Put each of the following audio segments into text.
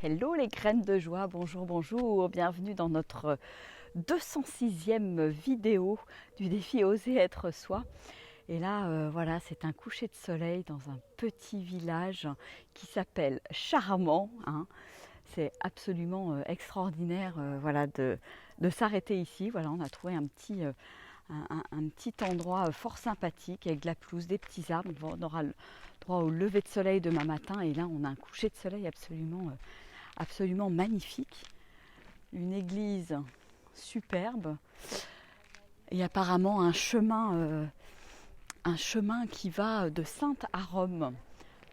Hello les graines de joie, bonjour, bonjour, bienvenue dans notre 206e vidéo du défi Oser être soi. Et là, voilà, c'est un coucher de soleil dans un petit village qui s'appelle Charmant. C'est absolument extraordinaire voilà, de s'arrêter ici. Voilà, on a trouvé un petit endroit fort sympathique avec de la pelouse, des petits arbres. On aura le droit au lever de soleil demain matin et là, on a un coucher de soleil absolument magnifique, une église superbe et apparemment un chemin qui va de Sainte à Rome.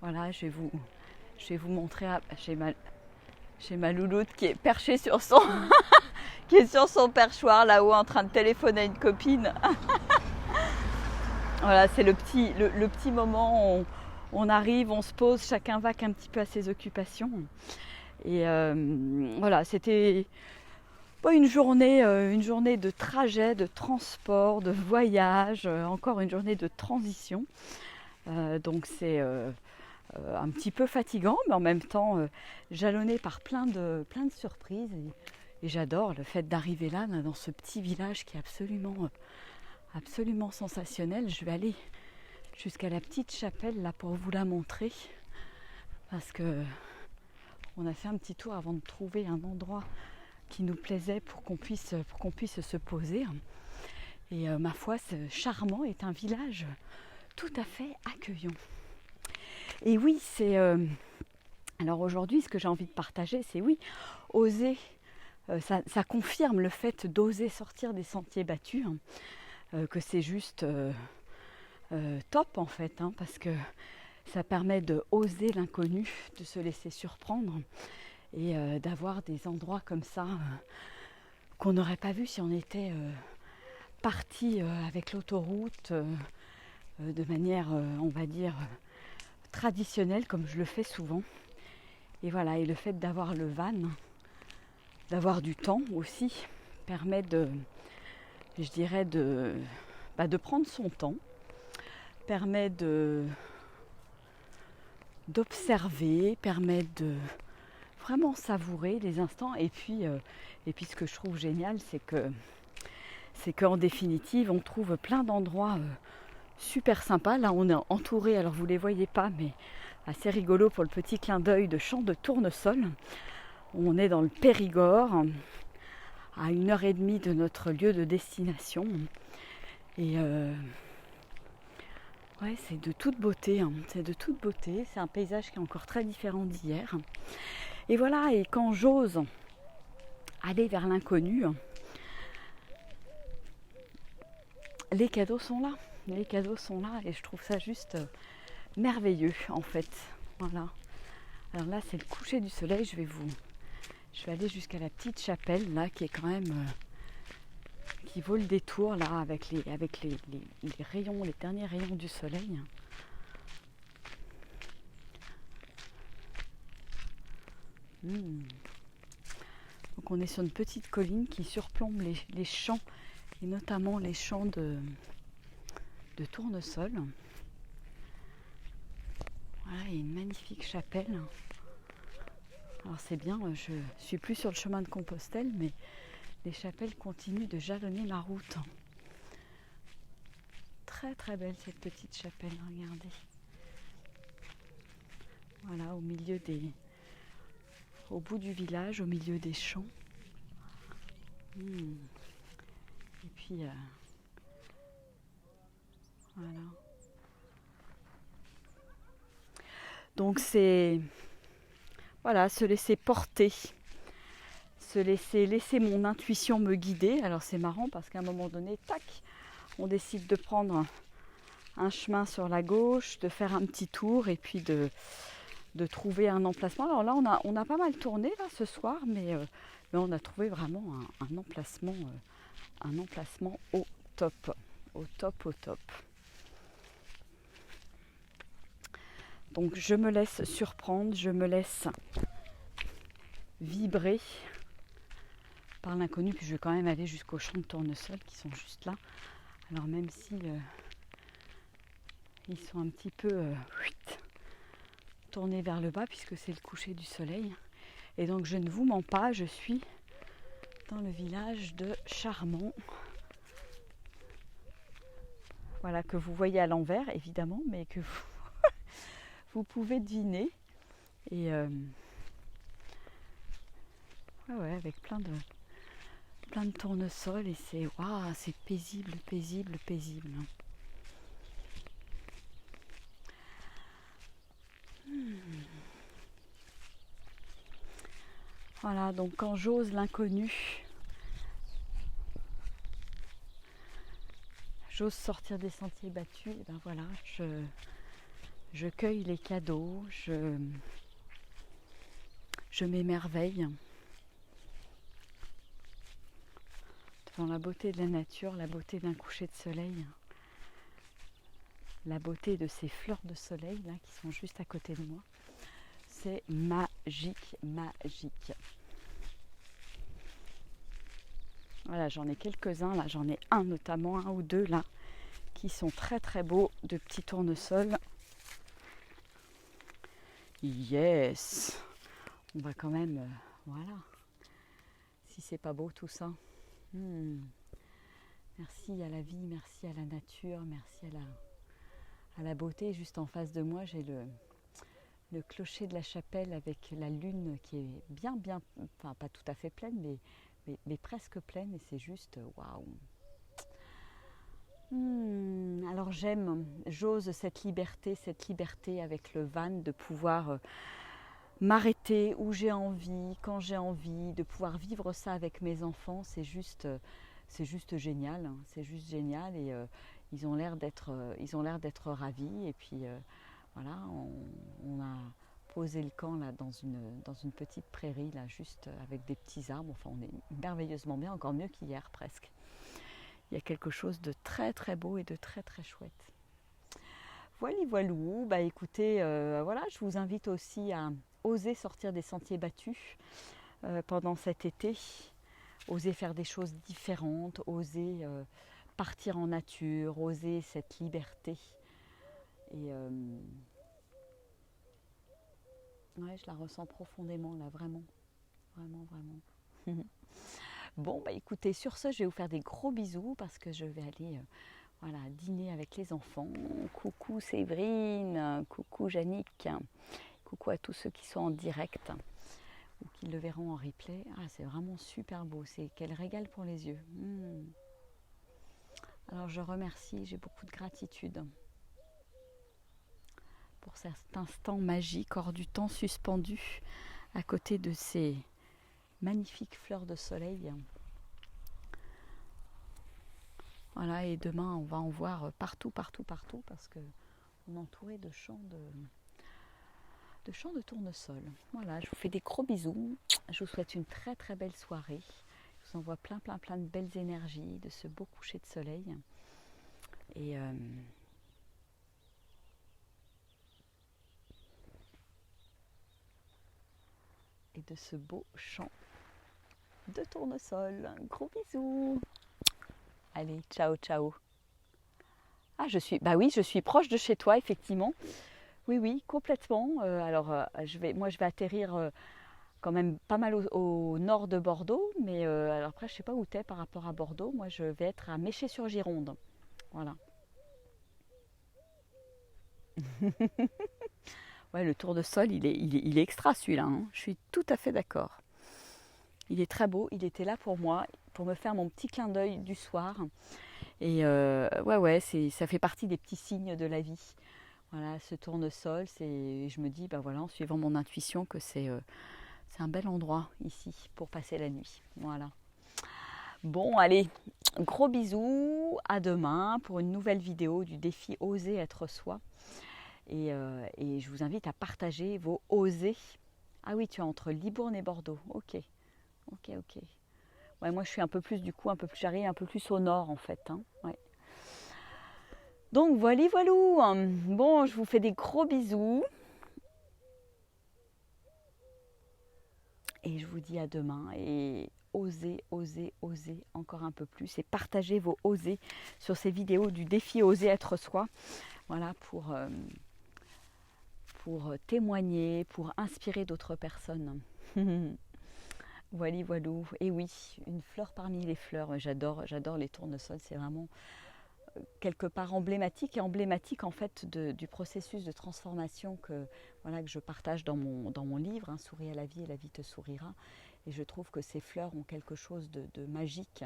Voilà, je vais vous montrer. J'ai ma louloute qui est perchée sur son qui est sur son perchoir là-haut en train de téléphoner à une copine. Voilà, c'est le petit moment où on arrive, on se pose, chacun vaque un petit peu à ses occupations. Et voilà, c'était une journée de trajet, de transport, de voyage, encore une journée de transition. Donc c'est un petit peu fatigant, mais en même temps jalonné par plein de surprises. Et j'adore le fait d'arriver là, dans ce petit village qui est absolument sensationnel. Je vais aller jusqu'à la petite chapelle là pour vous la montrer, parce que on a fait un petit tour avant de trouver un endroit qui nous plaisait pour qu'on puisse se poser. Et ma foi, ce Charmant est un village tout à fait accueillant. Et oui, c'est alors aujourd'hui, ce que j'ai envie de partager, c'est oser. Ça confirme le fait d'oser sortir des sentiers battus, que c'est juste top en fait, parce que ça permet de oser l'inconnu, de se laisser surprendre et d'avoir des endroits comme ça qu'on n'aurait pas vu si on était parti avec l'autoroute de manière, on va dire, traditionnelle, comme je le fais souvent. Et voilà, et le fait d'avoir le van, d'avoir du temps aussi, permet de prendre son temps, permet d'observer, permet de vraiment savourer les instants. Et puis ce que je trouve génial, c'est qu'en définitive, on trouve plein d'endroits super sympas. Là, on est entouré, alors vous ne les voyez pas, mais assez rigolo pour le petit clin d'œil, de champs de tournesol. On est dans le Périgord, à 1h30 de notre lieu de destination. Et c'est de toute beauté, c'est de toute beauté. C'est un paysage qui est encore très différent d'hier. Et voilà, et quand j'ose aller vers l'inconnu, les cadeaux sont là. Les cadeaux sont là et je trouve ça juste merveilleux en fait. Voilà. Alors là, c'est le coucher du soleil. Je vais aller jusqu'à la petite chapelle là, qui est quand même qui vaut le détour là avec les rayons, les derniers rayons du soleil. Donc on est sur une petite colline qui surplombe les champs, et notamment les champs de tournesol. Voilà, il y a une magnifique chapelle. Alors c'est bien, je suis plus sur le chemin de Compostelle, mais les chapelles continuent de jalonner ma route. Très très belle cette petite chapelle, regardez. Voilà, au bout du village, au milieu des champs. Et puis voilà. Donc c'est voilà, se laisser porter, laisser mon intuition me guider. Alors c'est marrant parce qu'à un moment donné, tac, on décide de prendre un chemin sur la gauche, de faire un petit tour et puis de trouver un emplacement. Alors là, on a pas mal tourné là ce soir, mais on a trouvé vraiment un emplacement au top, au top. Donc je me laisse surprendre, je me laisse vibrer par l'inconnu, puis je vais quand même aller jusqu'aux champs de tournesol qui sont juste là. Alors même si ils sont un petit peu tournés vers le bas puisque c'est le coucher du soleil, Et donc je ne vous mens pas, je suis dans le village de Charmont. Voilà, que vous voyez à l'envers évidemment, mais que vous pouvez deviner. Et ouais, avec plein de tournesols, et c'est waouh, c'est paisible, paisible, paisible. Voilà, donc quand j'ose l'inconnu, j'ose sortir des sentiers battus, et ben voilà, je cueille les cadeaux, je m'émerveille devant la beauté de la nature, la beauté d'un coucher de soleil, la beauté de ces fleurs de soleil là qui sont juste à côté de moi. C'est magique, magique. Voilà, j'en ai quelques-uns là, j'en ai un notamment, un ou deux là, qui sont très très beaux, de petits tournesols. Yes! On va quand même, voilà. Si c'est pas beau tout ça. Merci à la vie, merci à la nature, merci à la beauté. Juste en face de moi, j'ai le clocher de la chapelle avec la lune qui est bien, enfin pas tout à fait pleine, mais presque pleine, et c'est juste waouh. Alors j'ose cette liberté avec le van de pouvoir m'arrêter où j'ai envie, quand j'ai envie, de pouvoir vivre ça avec mes enfants. C'est juste génial, hein. C'est juste génial, et ils ont l'air d'être ravis. Et puis voilà, on a posé le camp là dans une petite prairie là, juste avec des petits arbres. Enfin, on est merveilleusement bien, encore mieux qu'hier presque. Il y a quelque chose de très très beau et de très très chouette. Voilou, bah écoutez, voilà, je vous invite aussi à oser sortir des sentiers battus pendant cet été, oser faire des choses différentes, oser partir en nature, oser cette liberté. Et ouais, je la ressens profondément là, vraiment, vraiment, vraiment. Bon, bah écoutez, sur ce, je vais vous faire des gros bisous parce que je vais aller voilà, dîner avec les enfants. Coucou Séverine, coucou Yannick, coucou à tous ceux qui sont en direct ou qui le verront en replay. Ah, c'est vraiment super beau, c'est quel régal pour les yeux. Alors je remercie, j'ai beaucoup de gratitude pour cet instant magique hors du temps suspendu à côté de ces magnifiques fleurs de soleil. Voilà, et demain on va en voir partout parce que on est entouré de champs de tournesol. Voilà, je vous fais des gros bisous. Je vous souhaite une très très belle soirée. Je vous envoie plein de belles énergies, de ce beau coucher de soleil. Et de ce beau champ de tournesol. Gros bisous. Allez, ciao, ciao. Ah, je suis proche de chez toi, effectivement. Oui, complètement. Je vais atterrir quand même pas mal au nord de Bordeaux, mais alors après, je sais pas où t'es par rapport à Bordeaux. Moi, je vais être à Méché-sur-Gironde. Voilà. Ouais, le tour de sol, il est extra celui-là, hein. Je suis tout à fait d'accord. Il est très beau. Il était là pour moi, pour me faire mon petit clin d'œil du soir. Et ouais, ça fait partie des petits signes de la vie. Voilà, ce tournesol, je me dis, ben voilà, en suivant mon intuition, que c'est un bel endroit ici pour passer la nuit. Voilà. Bon, allez, gros bisous, à demain pour une nouvelle vidéo du défi Oser être soi. Et je vous invite à partager vos osés. Ah oui, tu es entre Libourne et Bordeaux. Ok. Ouais, moi je suis un peu plus j'arrive un peu plus au nord en fait. Hein. Ouais. Donc voilou. Bon, je vous fais des gros bisous. Et je vous dis à demain. Et osez encore un peu plus. Et partagez vos osés sur ces vidéos du défi Oser être soi. Voilà, pour témoigner, pour inspirer d'autres personnes. Voilà, voilou. Et oui, une fleur parmi les fleurs. J'adore les tournesols. C'est vraiment quelque part emblématique et emblématique en fait du processus de transformation que je partage dans mon livre, hein, Souris à la vie et la vie te sourira. Et je trouve que ces fleurs ont quelque chose de magique,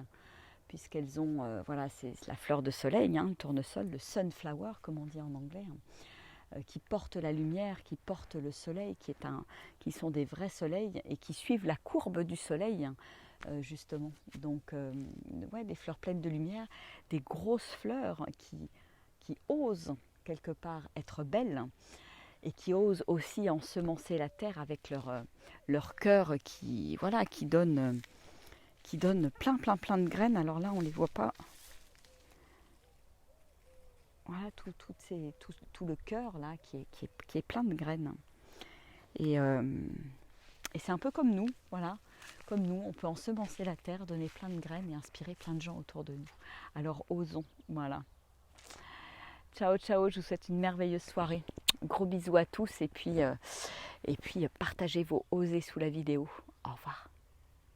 puisqu'elles ont, c'est la fleur de soleil, hein, le tournesol, le sunflower comme on dit en anglais, hein, qui porte la lumière, qui porte le soleil, qui sont des vrais soleils et qui suivent la courbe du soleil, justement. Donc, des fleurs pleines de lumière, des grosses fleurs qui osent quelque part être belles et qui osent aussi ensemencer la terre avec leur cœur qui donne plein de graines. Alors là, on ne les voit pas. Voilà, tout le cœur là qui est plein de graines. Et c'est un peu comme nous, voilà. Comme nous, on peut ensemencer la terre, donner plein de graines et inspirer plein de gens autour de nous. Alors osons, voilà. Ciao, ciao, je vous souhaite une merveilleuse soirée. Gros bisous à tous et puis partagez vos osés sous la vidéo. Au revoir.